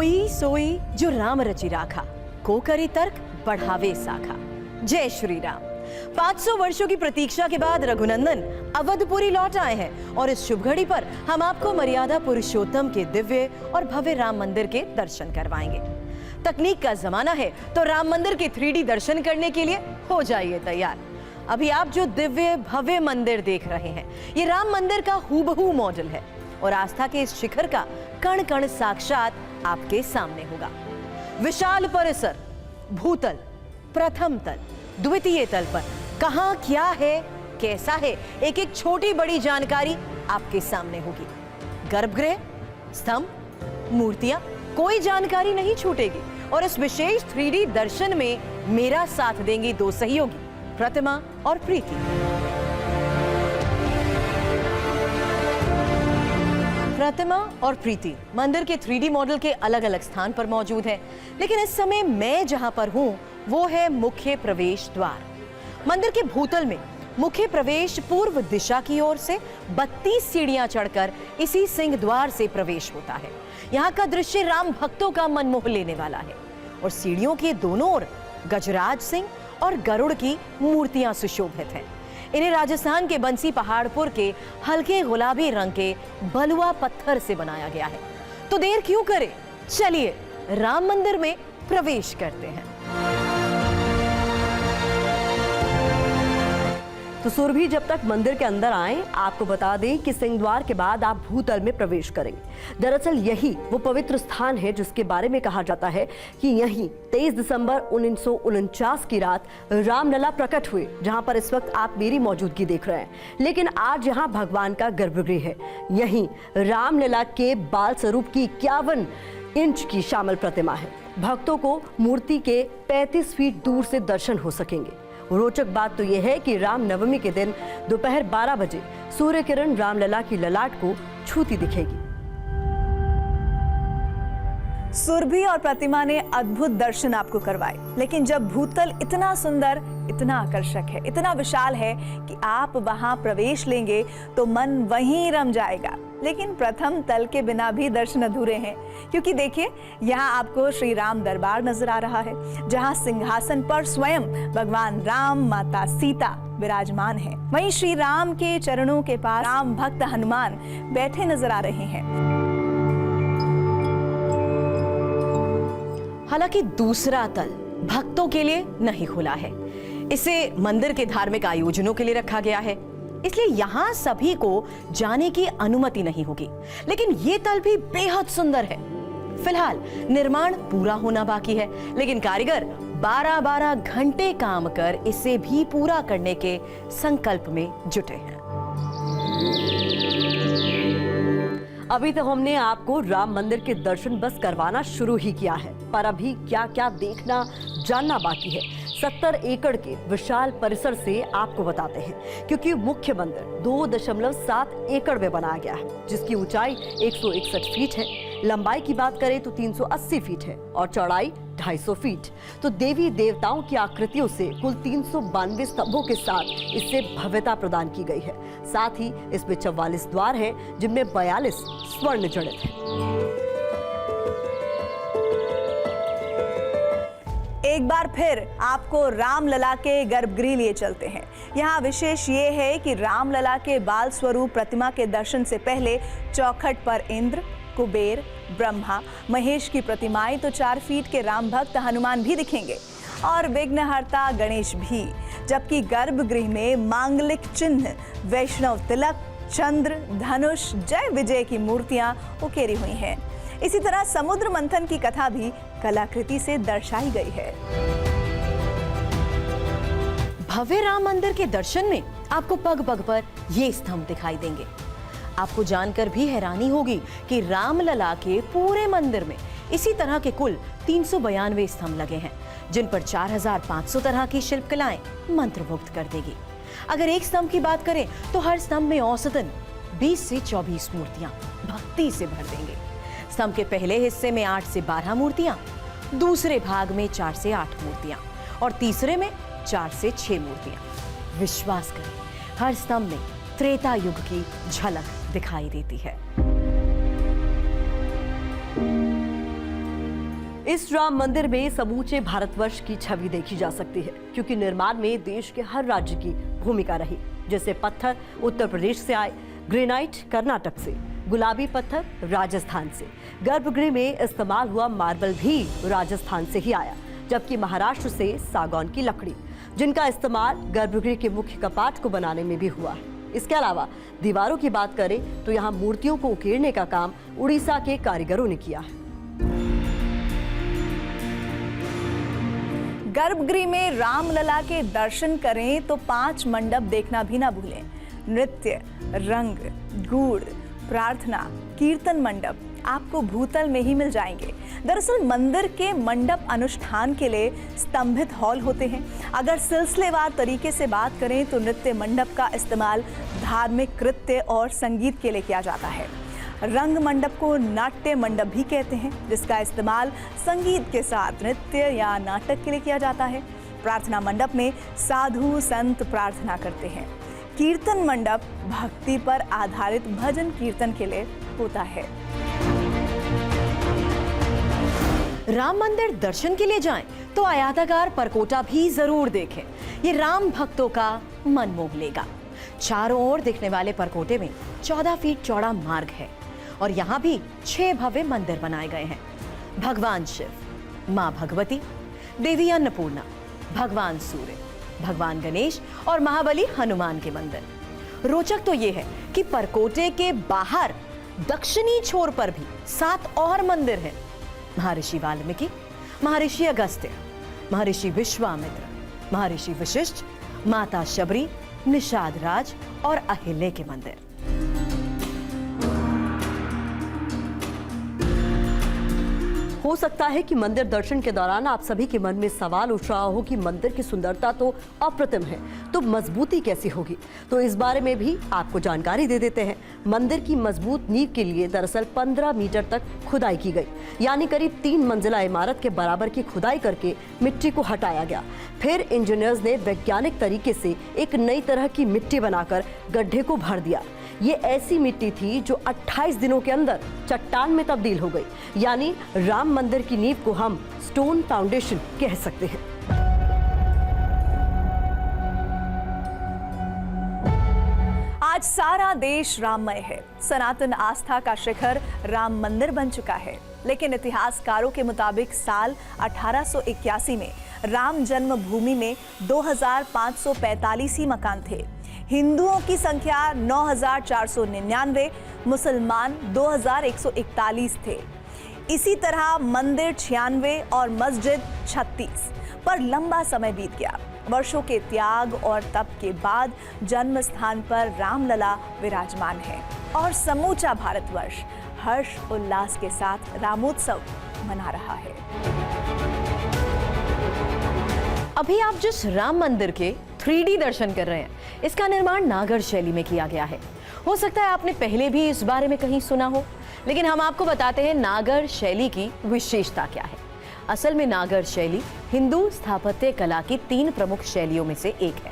होई सोई जो राम रचि राखा, को करी तर्क बढ़ावे साखा। जय श्री राम। 500 वर्षों की प्रतीक्षा के बाद रघुनंदन अवधपुरी लौट आए हैं और इस शुभ घड़ी पर हम आपको मर्यादा पुरुषोत्तम के दिव्य और भव्य राम मंदिर के दर्शन करवाएंगे। तकनीक का जमाना है तो राम मंदिर के 3D दर्शन करने के लिए हो जाइए तैयार। अभी आप जो दिव्य भव्य मंदिर देख रहे हैं, ये राम मंदिर का हूबहू मॉडल है और आस्था के इस शिखर का कण कण साक्षात आपके सामने होगा। विशाल परिसर, भूतल, प्रथम तल, द्वितीय तल पर कहां क्या है, कैसा है, एक एक छोटी बड़ी जानकारी आपके सामने होगी। गर्भगृह, स्तंभ, मूर्तियां, कोई जानकारी नहीं छूटेगी। और इस विशेष 3D दर्शन में मेरा साथ देंगी दो सहयोगी, प्रतिमा और प्रीति। प्रतिमा और प्रीति मंदिर के 3D मॉडल के अलग अलग स्थान पर मौजूद हैं, लेकिन इस समय मैं जहां पर हूं वो है मुख्य प्रवेश द्वार। मंदिर के भूतल में मुख्य प्रवेश पूर्व दिशा की ओर से 32 सीढ़ियां चढ़कर इसी सिंह द्वार से प्रवेश होता है। यहाँ का दृश्य राम भक्तों का मन मोह लेने वाला है और सीढ़ियों के दोनों ओर गजराज सिंह और गरुड़ की मूर्तियां सुशोभित हैं। इन्हें राजस्थान के बंसी पहाड़पुर के हल्के गुलाबी रंग के बलुआ पत्थर से बनाया गया है। तो देर क्यों करें, चलिए राम मंदिर में प्रवेश करते हैं। तो सुरभि, जब तक मंदिर के अंदर आए आपको बता दें कि सिंह द्वार के बाद आप भूतल में प्रवेश करेंगे। दरअसल यही वो पवित्र स्थान है जिसके बारे में कहा जाता है कि यहीं 23 दिसंबर 1949 की रात रामलला प्रकट हुए, जहां पर इस वक्त आप मेरी मौजूदगी देख रहे हैं। लेकिन आज यहाँ भगवान का गर्भगृह है। यहीं रामलला के बाल स्वरूप की 51 इंच की श्यामल प्रतिमा है। भक्तों को मूर्ति के 35 फीट दूर से दर्शन हो सकेंगे। रोचक बात तो यह है कि राम नवमी के दिन दोपहर 12 बजे सूर्य किरण रामलला की ललाट को छूती दिखेगी। सुरभि और प्रतिमा ने अद्भुत दर्शन आपको करवाए, लेकिन जब भूतल इतना सुंदर, इतना आकर्षक है, इतना विशाल है कि आप वहां प्रवेश लेंगे तो मन वहीं रम जाएगा। लेकिन प्रथम तल के बिना भी दर्शन अधूरे हैं, क्योंकि देखिए यहाँ आपको श्री राम दरबार नजर आ रहा है, जहाँ सिंहासन पर स्वयं भगवान राम, माता सीता विराजमान है। वहीं श्री राम के चरणों के पास राम भक्त हनुमान बैठे नजर आ रहे हैं। हालांकि दूसरा तल भक्तों के लिए नहीं खुला है, इसे मंदिर के धार्मिक आयोजनों के लिए रखा गया है, इसलिए यहाँ सभी को जाने की अनुमति नहीं होगी। लेकिन ये तल भी बेहद सुंदर है। फिलहाल निर्माण पूरा होना बाकी है, लेकिन कारीगर 12-12 घंटे काम कर इसे भी पूरा करने के संकल्प में जुटे हैं। अभी तो हमने आपको राम मंदिर के दर्शन बस करवाना शुरू ही किया है, पर अभी क्या क्या देखना, जानना बाकी है। 70 एकड़ के विशाल परिसर से आपको बताते हैं, क्योंकि मुख्य मंदिर 2.7 एकड़ में बनाया गया है, जिसकी ऊंचाई 161 फीट है, लंबाई की बात करें तो 380 फीट है और चौड़ाई 250 फीट। तो देवी देवताओं की आकृतियों से कुल 392 स्तंभों के साथ इससे भव्यता प्रदान की गई है। साथ ही इसमें 44 द्वार हैं, जिनमें 42 स्वर्ण जड़ित हैं। एक बार फिर आपको रामलला के गर्भगृह लिए चलते हैं। यहाँ विशेष ये है कि रामलला के बाल स्वरूप प्रतिमा के दर्शन से पहले चौखट पर इंद्र, कुबेर, ब्रह्मा, महेश की प्रतिमाएं तो 4 फीट के राम भक्त हनुमान भी दिखेंगे और विघ्नहर्ता गणेश भी, जबकि गर्भगृह में मांगलिक चिन्ह, वैष्णव तिलक, चंद्र, धनुष, जय विजय की मूर्तियां उकेरी हुई हैं। इसी तरह समुद्र मंथन की कथा भी कलाकृति से दर्शाई गई है। भव्य राम मंदिर के दर्शन में आपको पग पग पर ये स्तंभ दिखाई देंगे। आपको जानकर भी हैरानी होगी कि रामलला के पूरे मंदिर में इसी तरह के कुल 392 स्तंभ लगे हैं, जिन पर 4500 तरह की शिल्पकलाएं मंत्रमुग्ध कर देगी। अगर एक स्तंभ की बात करें तो हर स्तंभ में औसतन 20 से 24 मूर्तियां भक्ति से भर देंगे। स्तंभ के पहले हिस्से में 8 से 12 मूर्तियां, दूसरे भाग में 4 से 8 मूर्तियां और तीसरे में 4 से 6 मूर्तियां। विश्वास करें, हर स्तंभ में त्रेता युग की झलक दिखाई देती है। इस राम मंदिर में समूचे भारतवर्ष की छवि देखी जा सकती है, क्योंकि निर्माण में देश के हर राज्य की भूमिका रही। जैसे पत्थर उत्तर प्रदेश से आए, ग्रेनाइट कर्नाटक से, गुलाबी पत्थर राजस्थान से, गर्भगृह में इस्तेमाल हुआ मार्बल भी राजस्थान से ही आया, जबकि महाराष्ट्र से सागौन की लकड़ी, जिनका इस्तेमाल गर्भगृह के मुख्य कपाट को बनाने में भी हुआ है। इसके अलावा दीवारों की बात करें तो यहाँ मूर्तियों को उकेरने का काम उड़ीसा के कारीगरों ने किया है। गर्भगृह में रामलला के दर्शन करें तो 5 मंडप देखना भी ना भूलें। नृत्य, रंग, गूढ़, प्रार्थना, कीर्तन मंडप आपको भूतल में ही मिल जाएंगे। दरअसल मंदिर के मंडप अनुष्ठान के लिए स्तंभित हॉल होते हैं। अगर सिलसिलेवार तरीके से बात करें तो नृत्य मंडप का इस्तेमाल धार्मिक कृत्य और संगीत के लिए किया जाता है। रंग मंडप को नाट्य मंडप भी कहते हैं, जिसका इस्तेमाल संगीत के साथ नृत्य या नाटक के लिए किया जाता है। प्रार्थना मंडप में साधु संत प्रार्थना करते हैं। कीर्तन मंडप भक्ति पर आधारित भजन कीर्तन के लिए होता है। राम मंदिर दर्शन के लिए जाएं तो आयताकार परकोटा भी जरूर देखें। ये राम भक्तों का मन मोह लेगा। चारों ओर दिखने वाले परकोटे में 14 फीट चौड़ा मार्ग है और यहाँ भी 6 भव्य मंदिर बनाए गए हैं। भगवान शिव, माँ भगवती, देवी अन्नपूर्णा, भगवान सूर्य, भगवान गणेश और महाबली हनुमान के मंदिर। रोचक तो ये है कि परकोटे के बाहर दक्षिणी छोर पर भी 7 और मंदिर हैं। महर्षि वाल्मीकि, महर्षि अगस्त्य, महर्षि विश्वामित्र, महर्षि वशिष्ठ, माता शबरी, निषाद राज और अहिल्या के मंदिर। हो सकता है कि मंदिर दर्शन के दौरान आप सभी के मन में सवाल उठ रहा हो कि मंदिर की सुंदरता तो अप्रतिम है, तो मजबूती कैसी होगी। तो इस बारे में भी आपको जानकारी दे देते हैं। मंदिर की मजबूत नींव के लिए दरअसल 15 मीटर तक खुदाई की गई, यानी करीब 3 मंजिला इमारत के बराबर की खुदाई करके मिट्टी को हटाया गया। फिर इंजीनियर्स ने वैज्ञानिक तरीके से एक नई तरह की मिट्टी बनाकर गड्ढे को भर दिया। ये ऐसी मिट्टी थी जो 28 दिनों के अंदर चट्टान में तब्दील हो गई, यानी राम मंदिर की नींव को हम स्टोन फाउंडेशन कह सकते हैं। आज सारा देश राममय है। सनातन आस्था का शिखर राम मंदिर बन चुका है। लेकिन इतिहासकारों के मुताबिक साल 1881 में राम जन्मभूमि में 2545 ही मकान थे। हिंदुओं की संख्या 9499, मुसलमान 2141 थे। इसी तरह मंदिर 96 और मस्जिद 36 पर लंबा समय बीत गया। वर्षों के त्याग और तप के बाद जन्म स्थान पर रामलला विराजमान है और समूचा भारतवर्ष हर्ष उल्लास के साथ रामोत्सव मना रहा है। अभी आप जिस राम मंदिर के 3D दर्शन कर रहे हैं, इसका निर्माण नागर शैली में किया गया है। हो सकता है आपने पहले भी इस बारे में कहीं सुना हो, लेकिन हम आपको बताते हैं नागर शैली की विशेषता क्या है। असल में नागर शैली हिंदू स्थापत्य कला की 3 प्रमुख शैलियों में से एक है।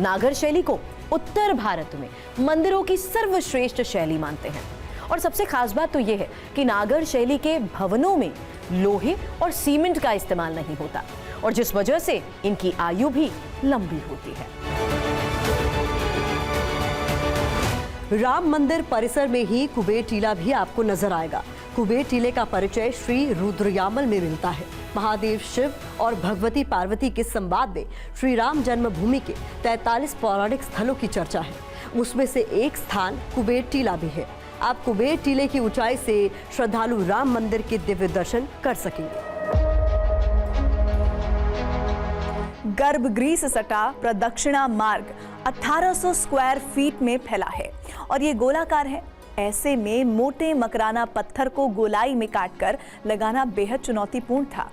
नागर शैली को उत्तर भारत में मंदिरों की सर्वश्रेष्ठ शैली मानते हैं और सबसे खास बात तो यह है कि नागर शैली के भवनों में लोहे और सीमेंट का इस्तेमाल नहीं होता और जिस वजह से इनकी आयु भी लंबी होती है। राम मंदिर परिसर में ही कुबेर टीला भी आपको नजर आएगा। कुबेर टीले का परिचय श्री रुद्रयामल में मिलता है। महादेव शिव और भगवती पार्वती के संवाद में श्री राम जन्मभूमि के 43 पौराणिक स्थलों की चर्चा है। उसमें से एक स्थान कुबेर टीला भी है। आप कुबेर टीले की ऊंचाई से श्रद्धालु राम मंदिर के दिव्य दर्शन कर सकेंगे। गर्भगृह से सटा प्रदक्षिणा मार्ग 1800 स्क्वायर फीट में फैला है और ये गोलाकार है। ऐसे में मोटे मकराना पत्थर को गोलाई में काटकर लगाना बेहद चुनौतीपूर्ण था।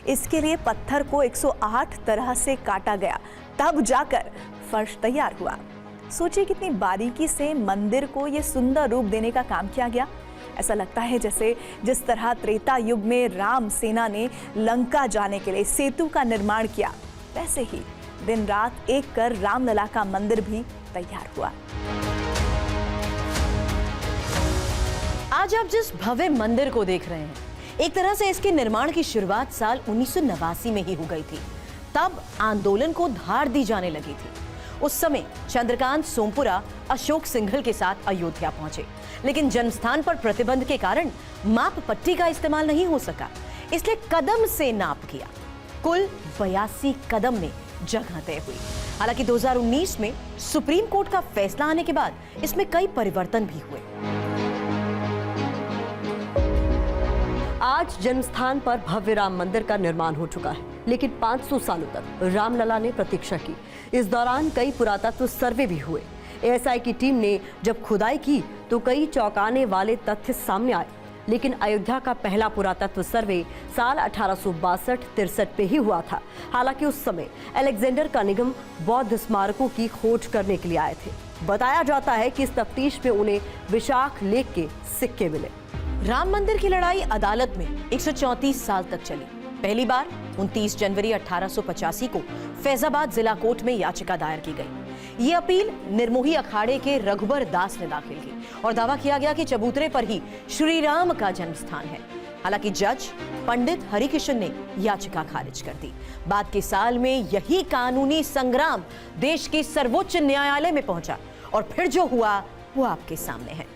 इसके लिए पत्थर को 108 तरह से काटा गया, तब जाकर फर्श तैयार हुआ। सोचिए कितनी बारीकी से मंदिर को ये सुंदर रूप देने का काम किया गया। ऐसा लगता है जैसे जिस तरह त्रेता युग में राम सेना ने लंका जाने के लिए सेतु का निर्माण किया, वैसे ही दिन रात एक कर रामलला का मंदिर भी तैयार हुआ। आज आप जिस भव्य मंदिर को देख रहे हैं, एक तरह से इसके निर्माण की शुरुआत साल 1989 में ही हो गई थी। तब आंदोलन को धार दी जाने लगी थी। उस समय चंद्रकांत सोमपुरा अशोक सिंघल के साथ अयोध्या पहुंचे, लेकिन जन्मस्थान पर प्रतिबंध के कारण माप पट्टी का इस्तेमाल नहीं हो सका, इसलिए कदम से नाप किया। कुल 82 कदम में जगह तय हुई। हालांकि 2019 में सुप्रीम कोर्ट का फैसला आने के बाद इसमें कई परिवर्तन भी हुए। आज जन्मस्थान पर भव्य राम मंदिर का निर्माण हो चुका है, लेकिन 500 सालों तक रामलला ने प्रतीक्षा की। इस दौरान कई पुरातत्व सर्वे भी हुए। एएसआई की टीम ने जब खुदाई की तो कई चौंकाने वाले तथ्य सामने आए, लेकिन अयोध्या का पहला पुरातत्व सर्वे साल 1862-63 पे ही हुआ था। हालांकि उस समय अलेक्जेंडर का निगम बौद्ध स्मारकों की खोज करने के लिए आए थे। बताया जाता है कि इस तफ्तीश में उन्हें विशाख लेख के सिक्के मिले। राम मंदिर की लड़ाई अदालत में 134 साल तक चली। पहली बार 29 जनवरी 1885 को फैजाबाद जिला कोर्ट में याचिका दायर की गई। ये अपील निर्मोही अखाड़े के रघुबर दास ने दाखिल की और दावा किया गया कि चबूतरे पर ही श्री राम का जन्म स्थान है। हालांकि जज पंडित हरिकिशन ने याचिका खारिज कर दी। बाद के साल में यही कानूनी संग्राम देश के सर्वोच्च न्यायालय में पहुंचा और फिर जो हुआ वो आपके सामने है।